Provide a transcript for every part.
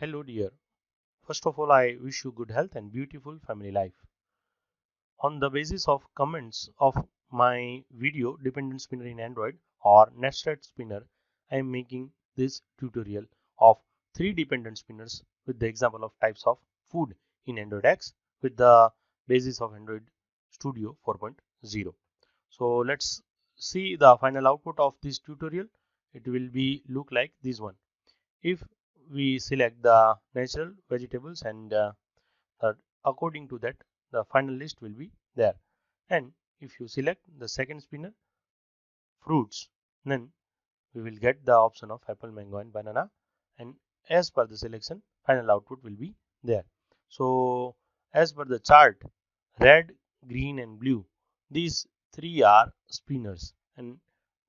Hello, dear. First of all, I wish you good health and beautiful family life. On the basis of comments of my video Dependent Spinner in Android or Nested Spinner, I am making this tutorial of 3 dependent spinners with the example of types of food in Android X with the basis of Android Studio 4.0. So let's see the final output of this tutorial. It will be look like this one. If we select the natural vegetables and according to that the final list will be there, and if you select the second spinner fruits, then we will get the option of apple, mango and banana, and as per the selection final output will be there. So as per the chart, red, green and blue, these three are spinners and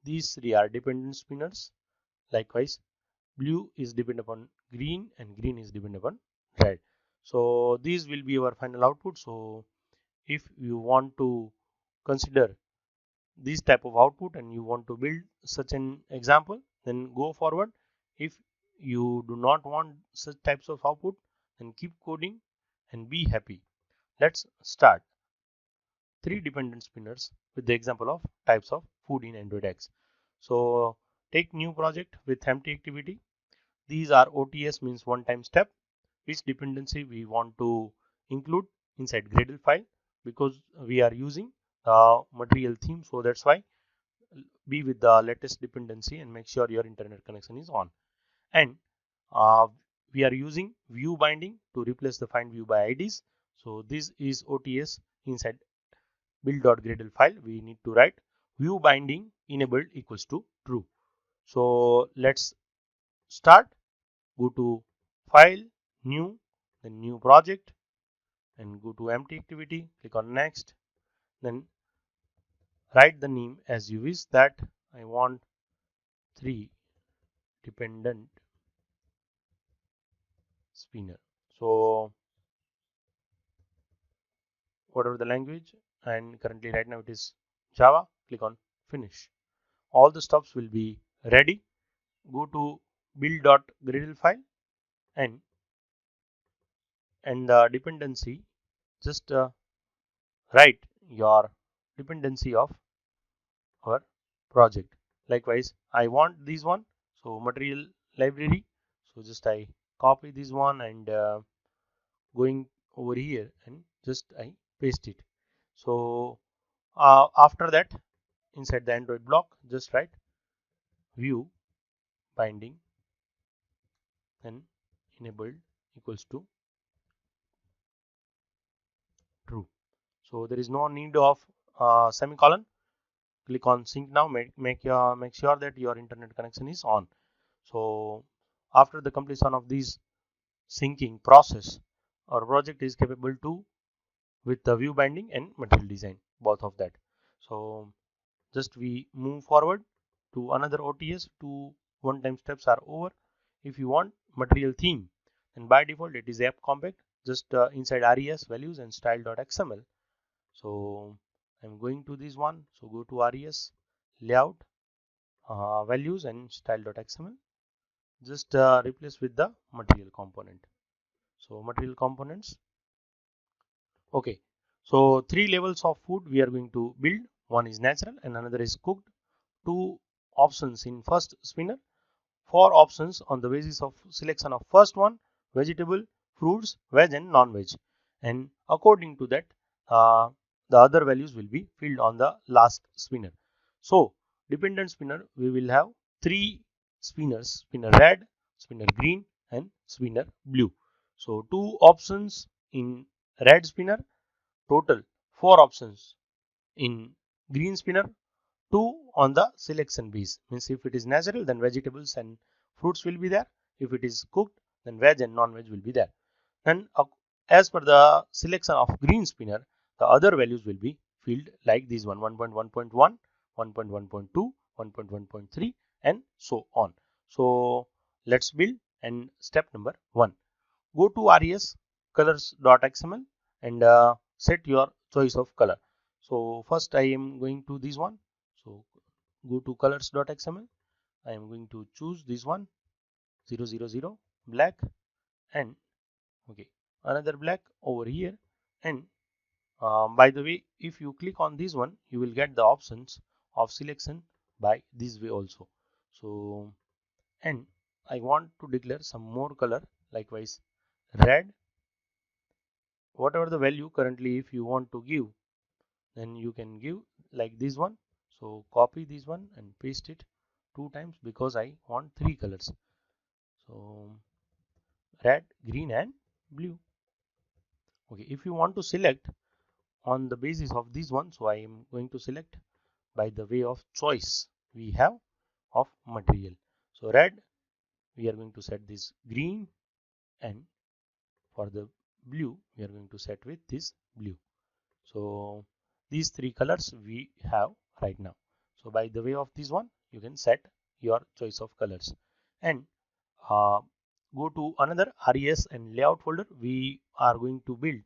these three are dependent spinners. Likewise, blue is depend upon green and green is depend upon red. So these will be our final output. So if you want to consider this type of output and you want to build such an example, then go forward. If you do not want such types of output, then keep coding and be happy. Let's start 3 dependent spinners with the example of types of food in Android X. So take new project with empty activity. These are OTS, means one time step, which dependency we want to include inside Gradle file, because we are using material theme. So that's why be with the latest dependency and make sure your internet connection is on. And uh, we are using view binding to replace the find view by IDs. So this is OTS inside build.gradle file. We need to write view binding enabled equals to true. So let's start. Go to file, new, then new project, and go to empty activity, click on next, then write the name as you wish, that I want 3 dependent spinner. So whatever the language, and currently right now it is Java, click on finish. All the stuffs will be ready. Go to build.gradle file and the dependency, just write your dependency of our project. Likewise, I want this one, so material library, so just I copy this one and going over here and just I paste it. So after that, inside the Android block, just write view binding and enabled equals to true. So there is no need of semicolon. Click on sync now. Make sure that your internet connection is on. So after the completion of this syncing process, our project is capable to with the view binding and material design, both of that. So just we move forward to another OTS. Two one-time steps are over. If you want material theme, and by default it is app compact, just inside res values and style.xml. So I'm going to this one, so go to res layout, values and style.xml, just replace with the material component. So material components. Okay, so 3 levels of food we are going to build. One is natural and another is cooked. 2 options in first spinner, 4 options on the basis of selection of first one, vegetable, fruits, veg and non-veg, and according to that the other values will be filled on the last spinner. So dependent spinner, we will have 3 spinners: spinner red, spinner green and spinner blue. So 2 options in red spinner, total 4 options in green spinner, 2 on the selection base, means if it is natural then vegetables and fruits will be there, if it is cooked then veg and non-veg will be there. And as per the selection of green spinner, the other values will be filled like this one: 1.1.1, 1.1.2, 1.1.3 and so on. So let's build. And step number 1, go to res colors.xml and set your choice of color. So first I am going to this one, so go to colors.xml. I am going to choose this one, 000 black, and okay, another black over here. And by the way, if you click on this one, you will get the options of selection by this way also. So, and I want to declare some more color, likewise red, whatever the value currently if you want to give, then you can give like this one. So copy this one and paste it 2 times because I want 3 colors. So red, green and blue. Okay, if you want to select on the basis of this one, so I am going to select by the way of choice we have of material. So red, we are going to set this green, and for the blue we are going to set with this blue. So these 3 colors we have right now. So by the way of this one, you can set your choice of colors. And uh, go to another res and layout folder. We are going to build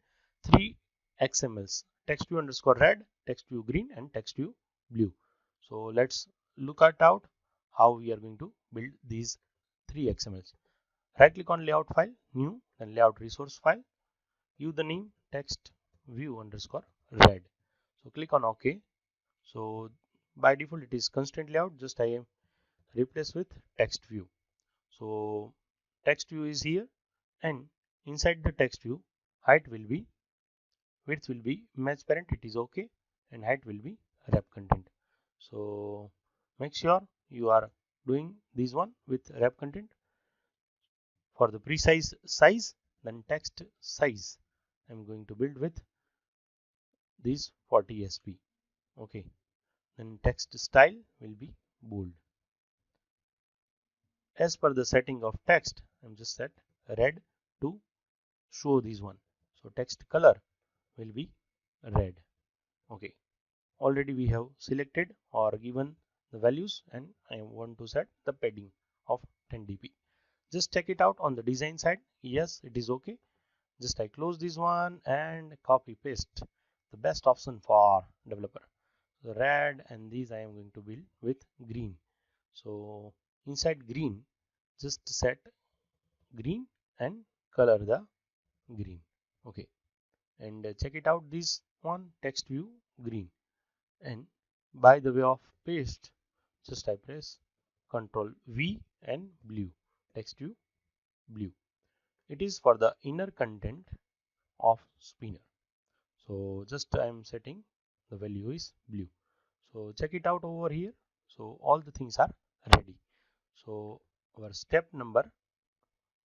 3 XMLs: text view underscore red, text view green and text view blue. So let's look at out how we are going to build these 3 XMLs. Right click on layout file, new, then layout resource file, give the name text view underscore red. So click on OK. So by default it is constraint layout, just I am replace with text view. So text view is here, and inside the text view height will be, width will be match parent, it is okay, and height will be rep content. So make sure you are doing this one with rep content. For the precise size, then text size I'm going to build with this 40 sp. Okay, then text style will be bold. As per the setting of text, I'm just set red to show this one. So text color will be red. Okay, already we have selected or given the values, and I want to set the padding of 10 dp. Just check it out on the design side. Yes, it is okay. Just I close this one and copy paste, the best option for developer. So red, and these I am going to build with green. So inside green, just set green and color the green. Okay, and check it out, this one text view green, and by the way of paste, just I press Ctrl V and blue, text view blue. It is for the inner content of spinner. So just I am setting the value is blue. So check it out over here. So all the things are ready. So our step number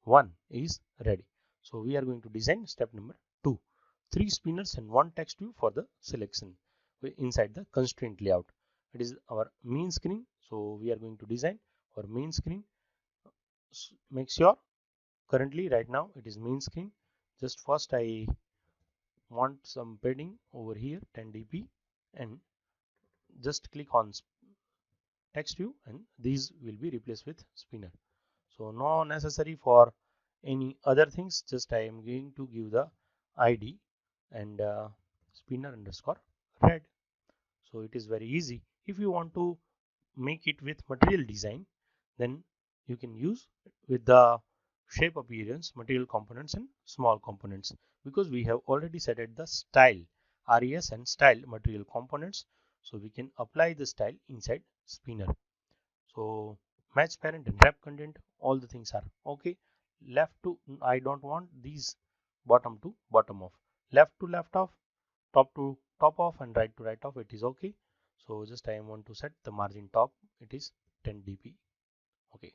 1 is ready. So we are going to design step number 2. 3 spinners and 1 text view for the selection inside the constraint layout. It is our main screen. So we are going to design our main screen. Make sure currently right now it is main screen. Just first I want some padding over here 10 dp, and just click on text view, and these will be replaced with spinner. So no necessary for any other things, just I am going to give the id and spinner underscore red. So it is very easy. If you want to make it with material design, then you can use with the shape appearance, material components and small components, because we have already set at the style res and style material components. So we can apply the style inside spinner. So match parent and wrap content, all the things are okay. Left to, I don't want these bottom to bottom off, left to left off, top to top off, and right to right off, it is okay. So just I want to set the margin top, it is 10 dp. Okay,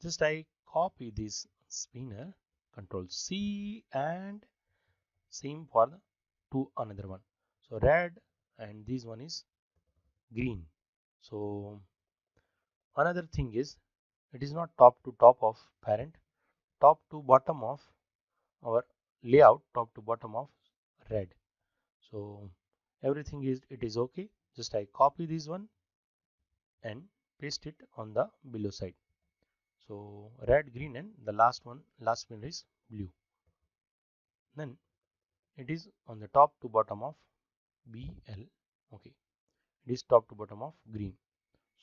just I copy this spinner, Control C, and same for the to another one. So red, and this one is green. So another thing is, it is not top to top of parent, top to bottom of our layout, top to bottom of red. So everything is, it is okay. Just I copy this one and paste it on the below side. So red, green, and the last one, last one is blue. Then it is on the top to bottom of BL. Okay, it is top to bottom of green.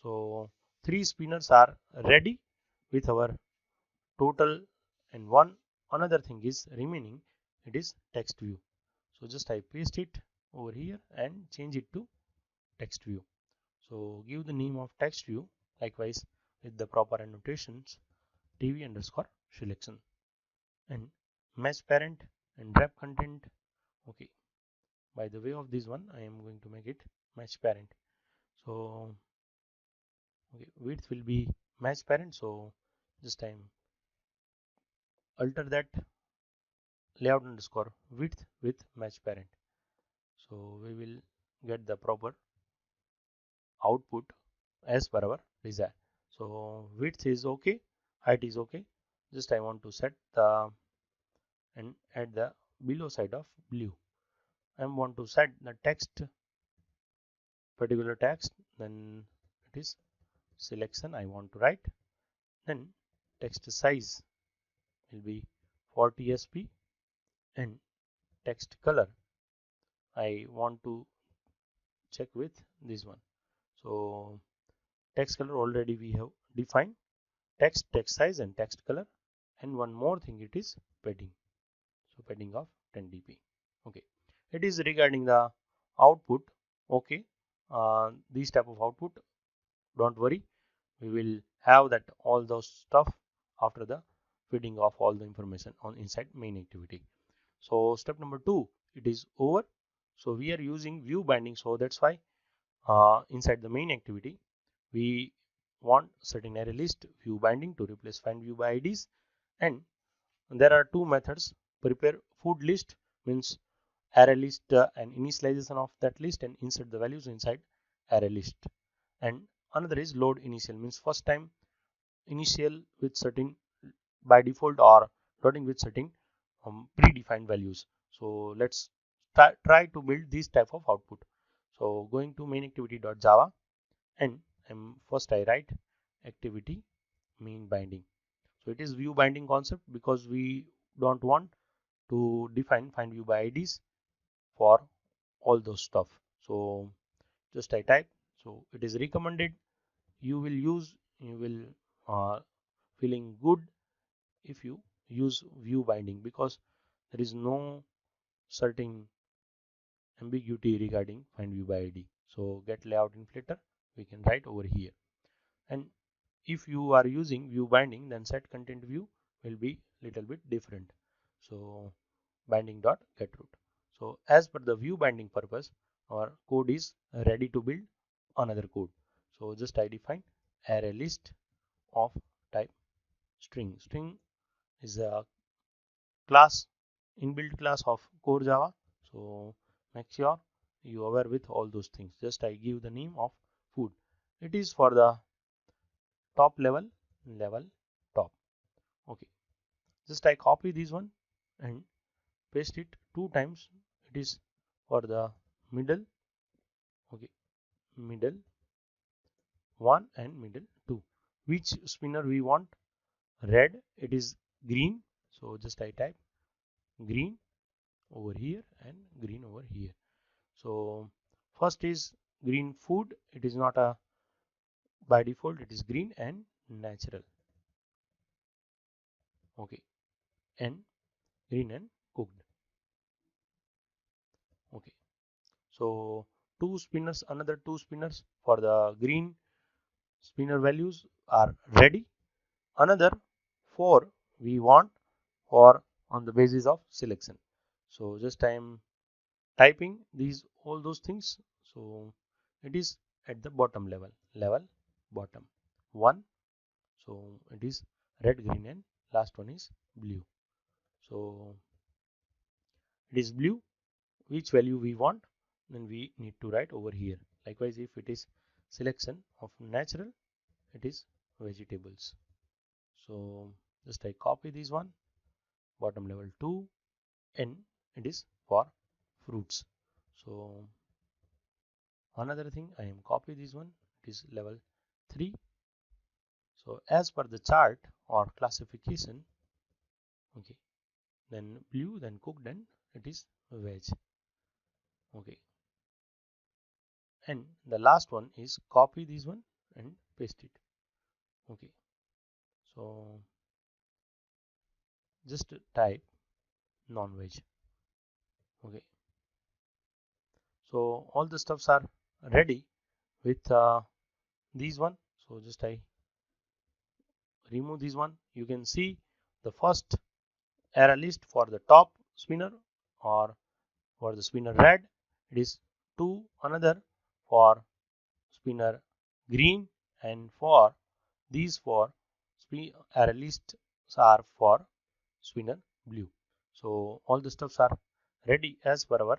So 3 spinners are ready with our total and 1 another thing is remaining, it is text view. So just I paste it over here and change it to text view. So give the name of text view, likewise with the proper annotations, TV underscore selection, and match parent and wrap content. Okay, by the way of this one I am going to make it match parent. So okay, width will be match parent, so just time alter that layout underscore width with match parent. So we will get the proper output as per our desire. So width is okay, height is okay. Just I want to set the and at the below side of blue. I want to set the text, particular text, then it is selection I want to write. Then text size will be 40 sp, and text color I want to check with this one. So text color already we have defined, text size and text color, and one more thing, it is padding. So padding of 10 dp. Okay, it is regarding the output. Okay, these type of output, don't worry, we will have that all those stuff after the feeding of all the information on inside main activity. So step number 2, it is over. So we are using view binding, so that's why inside the main activity we want certain array list view binding to replace find view by IDs. And there are two methods: prepare food list, means array list and initialization of that list and insert the values inside array list. And another is load initial, means first time initial with certain by default or loading with certain predefined values. So let's try to build this type of output. So going to main activity.java, and first I write activity main binding. So it is view binding concept because we don't want to define find view by IDs for all those stuff. So just I type. So it is recommended you will feeling good if you use view binding, because there is no certain ambiguity regarding find view by ID. So get layout inflator we can write over here. And if you are using view binding, then set content view will be little bit different. So binding dot get root. So as per the view binding purpose, our code is ready to build another code. So just I define array list of type string. String is a class, inbuilt class of core Java. So make sure you are aware with all those things. Just I give the name of food. It is for the top level top. Okay, just I copy this one and paste it 2 times. It is for the middle. Okay, middle 1 and middle 2. Which spinner we want? Red, it is green. So just I type green over here and green over here. So first is green food, it is not a by default, it is green and natural. Okay, and green and cooked. Okay, so two spinners, another two spinners for the green spinner values are ready. Another 4 we want for on the basis of selection. So just I am typing these all those things. So it is at the bottom level bottom 1. So it is red, green, and last one is blue. So it is blue. Which value we want, then we need to write over here. Likewise, if it is selection of natural, it is vegetables. So just I copy this one, bottom level 2, and it is for fruits. So another thing, I am copy this one, it is level 3. So as per the chart or classification, okay, then blue, then cooked, then it is veg. Okay, and the last one is copy this one and paste it. Okay, so just type non-veg. Okay, so all the stuffs are ready with these one. So just I remove this one. You can see the first array list for the top spinner or for the spinner red, it is 2, another for spinner green, and for these 4 array lists are for spinner blue. So all the stuffs are ready as per our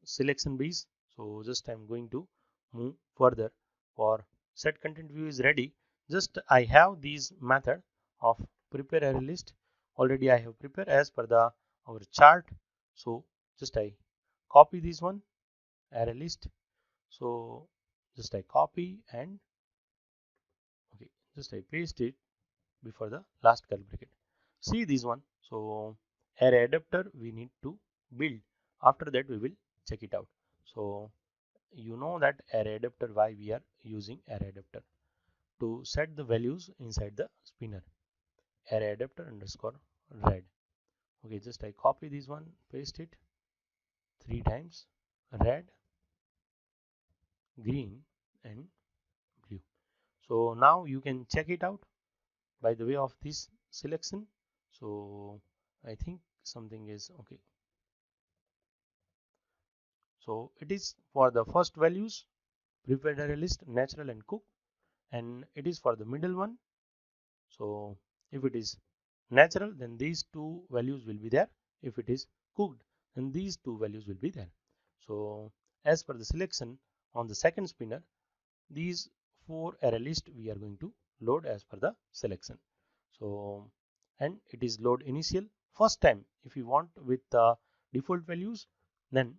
selection base. So just I'm going to move further. For set content view is ready. Just I have these method of prepare array list already. I have prepared as per the our chart. So just I copy this one array list. So just I copy and okay, just I paste it before the last curly bracket. See this one. So array adapter we need to build. After that we will check it out. So you know that array adapter, why we are using array adapter to set the values inside the spinner. Array adapter underscore red. Okay, just I copy this one, paste it 3 times, red, green and blue. So now you can check it out by the way of this selection. So I think something is okay. So it is for the first values prepared array list natural and cooked, and it is for the middle one. So if it is natural, then these 2 values will be there. If it is cooked, then these 2 values will be there. So as per the selection on the second spinner, these 4 array list we are going to load as per the selection. So and it is load initial first time. If you want with the default values, then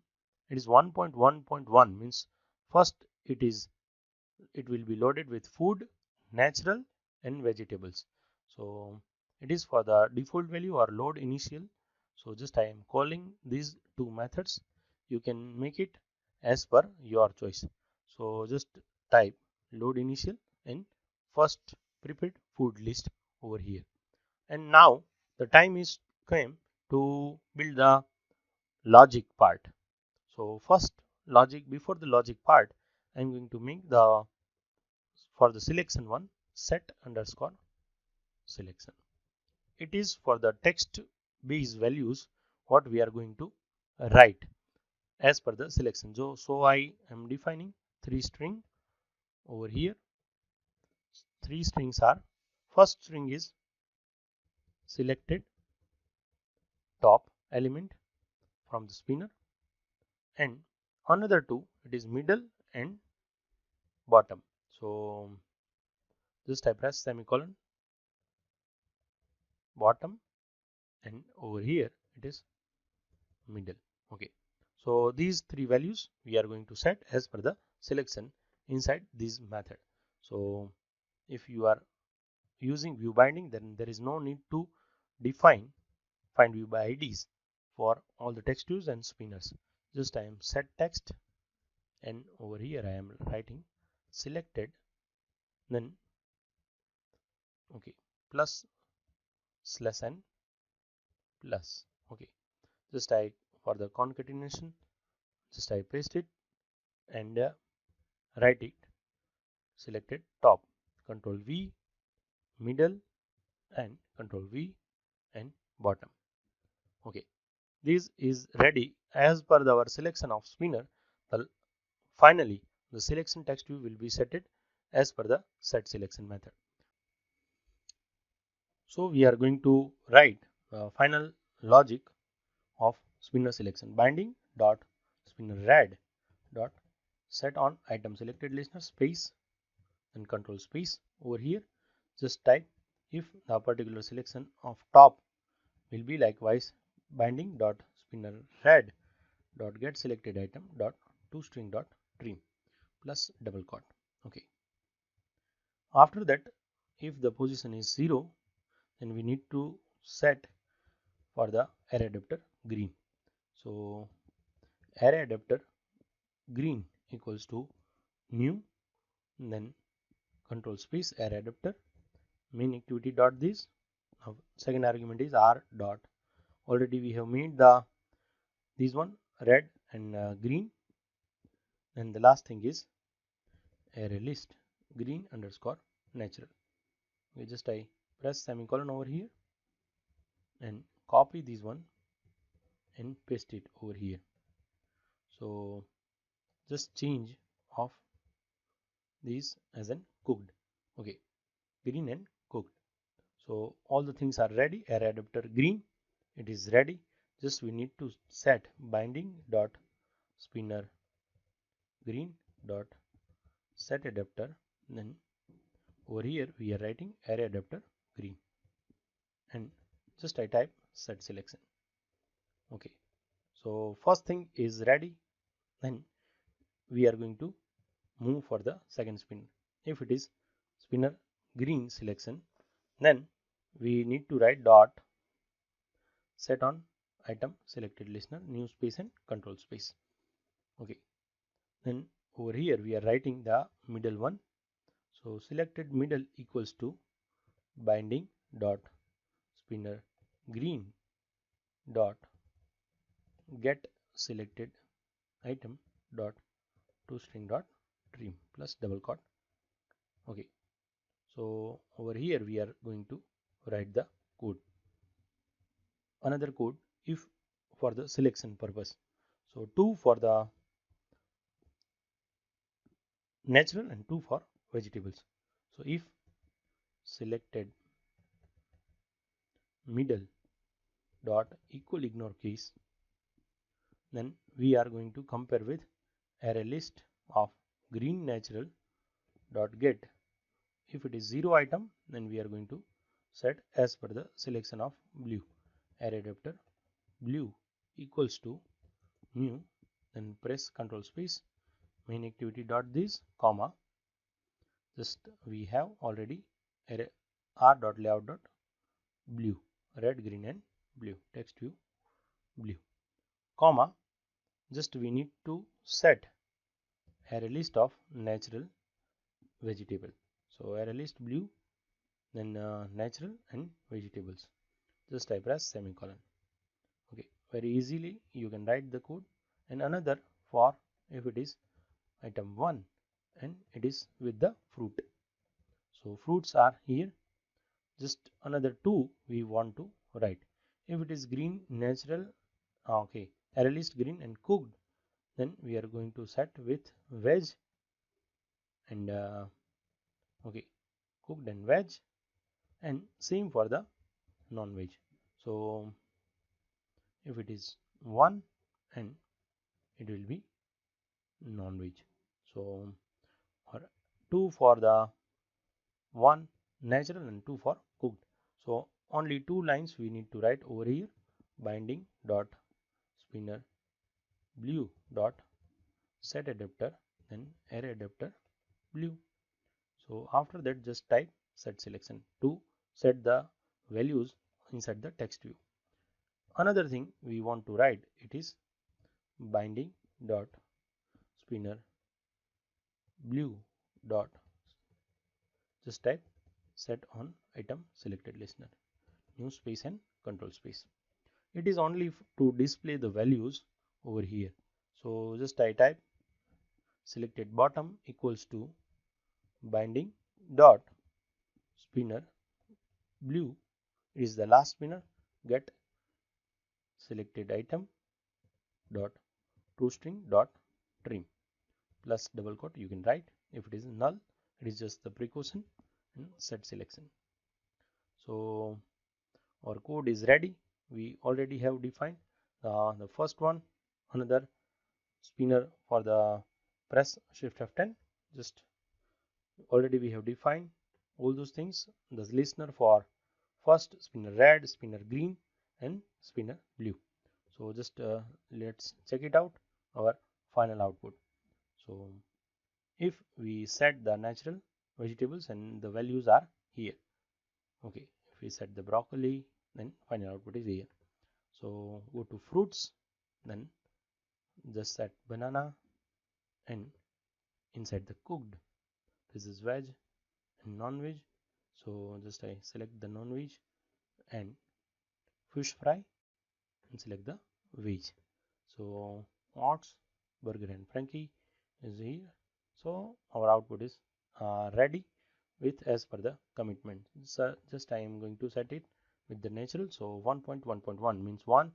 it is 1.1.1 means first it will be loaded with food, natural and vegetables. So it is for the default value or load initial. So just I am calling these 2 methods. You can make it as per your choice. So just type load initial and first prepared food list over here. And now the time is came to build the logic part. So first logic, before the logic part, I'm going to make the for the selection one set underscore selection. It is for the text base values what we are going to write as per the selection. So I am defining 3 string over here. 3 strings are, first string is selected top element from the spinner, and another 2 it is middle and bottom. So just I press semicolon bottom, and over here it is middle. Okay, so these 3 values we are going to set as per the selection inside this method. So if you are using view binding, then there is no need to define find view by IDs for all the text views and spinners. Just I am set text, and over here I am writing selected, then okay, plus slash n plus. Okay, just I for the concatenation, just I paste it and write it selected top, control V, middle and control V and bottom. Okay, this is ready as per our selection of spinner. Finally the selection text view will be set it as per the set selection method. So we are going to write final logic of spinner selection. Binding dot spinner red dot set on item selected listener space and control space. Over here just type if the particular selection of top will be likewise binding dot spinner red dot get selected item dot toString dot trim plus double quote. Okay, after that if the position is 0, then we need to set for the array adapter green. So array adapter green equals to new, then control space array adapter main activity dot this Now second argument is r dot. Already we have made the this one red and green, and the last thing is array list green underscore natural. Okay, just I press semicolon over here and copy this one and paste it over here. So just change of these as an cooked. Okay, green and cooked. So all the things are ready. Array adapter green, it is ready. Just we need to set binding dot spinner green dot set adapter. Then over here we are writing array adapter green, and just I type set selection. Okay, so first thing is ready. Then we are going to move for the second spin. If it is spinner green selection, then we need to write dot set on item selected listener new space and control space. Okay, then over here we are writing the middle one. So selected middle equals to binding dot spinner green dot get selected item dot toString dot trim plus double quote. Okay, so over here we are going to write the code, another code if for the selection purpose. So 2 for the natural and 2 for vegetables. So if selected middle dot equal ignore case, then we are going to compare with array list of green natural dot get. If it is 0 item, then we are going to set as per the selection of blue. Array adapter blue equals to new, then press control space main activity dot this comma, just we have already array r dot layout dot blue, red green and blue, text view blue, comma, just we need to set array list of natural vegetable. So array list blue, then natural and vegetables, just I press semicolon. Okay, very easily you can write the code. And another for if it is item 1 and it is with the fruit. So fruits are here, just another 2 we want to write. If it is green natural, okay, array list green and cooked, then we are going to set with veg and okay, cooked and veg, and same for the non-veg. So if it is 1 and it will be non-veg. So or 2 for the 1 natural and 2 for cooked. So only 2 lines we need to write over here, binding dot spinner blue dot set adapter, then array adapter blue. So after that just type set selection to set the values inside the text view. Another thing we want to write, it is binding dot spinner blue dot just type set on item selected listener new space and control space. It is only to display the values over here. So just I type selected bottom equals to binding dot spinner blue is the last spinner get selected item dot toString dot trim plus double quote you can write. If it is null, it is just the precaution and set selection. So our code is ready. We already have defined the first one, another spinner for the press shift F10, just already we have defined all those things. The listener for first spinner red, spinner green and spinner blue. So just let's check it out, our final output. So if we set the natural vegetables and the values are here, okay, if we set the broccoli, then final output is here. So go to fruits, then just set banana, and inside the cooked, this is veg and non-veg. So just I select the non-veg and fish fry and select the veg. So Oats, burger and Frankie is here. So our output is ready with as per the commitment. So just I am going to set it with the natural. So 1.1.1 means 1,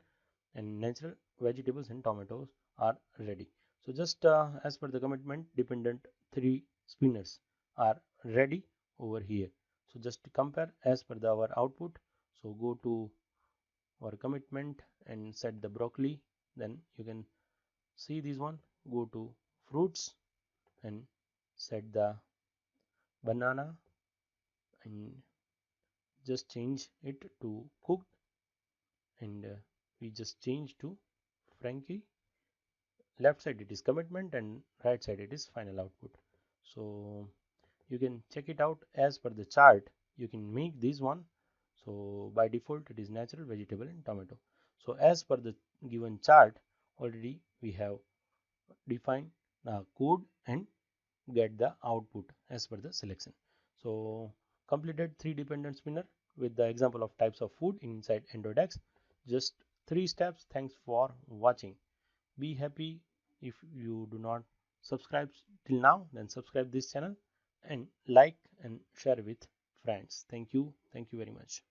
and natural vegetables and tomatoes are ready. So just as per the commitment, dependent 3 spinners are ready over here. So just compare as per our output. So go to our commitment and set the broccoli. Then you can see this one. Go to fruits and set the banana and just change it to cooked, and we just change to Frankie. Left side it is commitment and right side it is final output. So you can check it out as per the chart. You can make this one. So by default it is natural, vegetable and tomato. So as per the given chart, already we have defined the code and get the output as per the selection. So completed 3 dependent spinner with the example of types of food inside Android X. Just 3 steps. Thanks for watching. Be happy. If you do not subscribe till now, then subscribe this channel and like and share with friends. Thank you very much.